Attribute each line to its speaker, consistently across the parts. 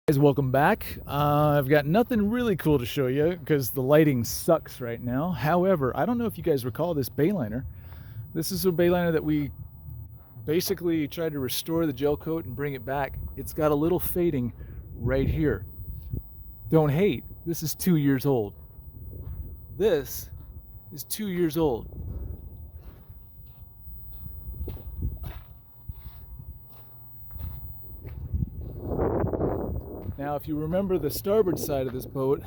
Speaker 1: Guys, welcome back. I've got nothing really cool to show you because the lighting sucks right now. However, I don't know if you guys recall this bayliner. This is a bayliner that we basically tried to restore the gel coat and bring it back. It's got a little fading right here. Don't hate, this is 2 years old. This is 2 years old. Now, if you remember the starboard side of this boat,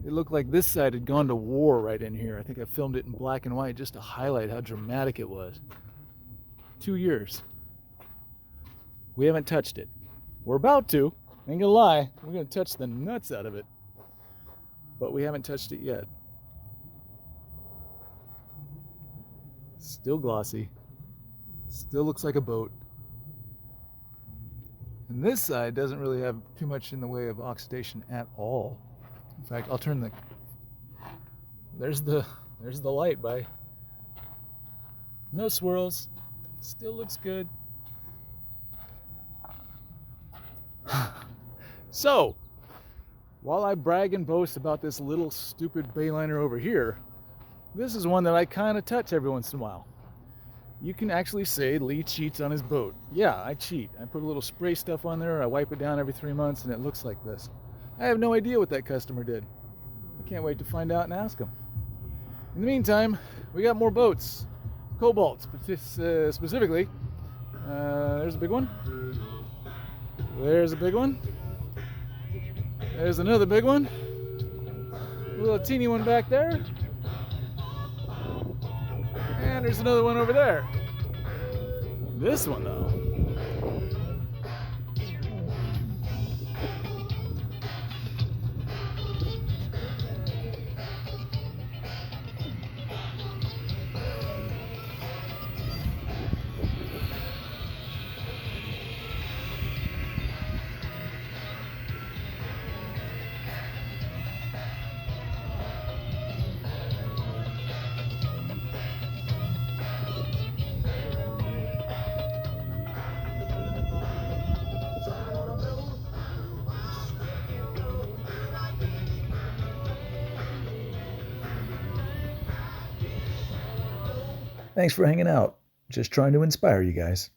Speaker 1: it looked like this side had gone to war right in here. I think I filmed it in black and white just to highlight how dramatic it was. 2 years. We haven't touched it. We're about to. Ain't gonna lie, we're gonna touch the nuts out of it. But we haven't touched it yet. Still glossy. Still looks like a boat. And this side doesn't really have too much in the way of oxidation at all. In fact, I'll turn the... There's the light by. No swirls. Still looks good. So, while I brag and boast about this little stupid bayliner over here, this is one that I kind of touch every once in a while. You can actually say Lee cheats on his boat. Yeah, I cheat. I put a little spray stuff on there, I wipe it down every 3 months, and it looks like this. I have no idea what that customer did. I can't wait to find out and ask him. In the meantime, we got more boats. Cobalt, specifically. There's a big one. There's a big one. There's another big one. A little teeny one back there. And there's another one over there. This one, though. Thanks for hanging out. Just trying to inspire you guys.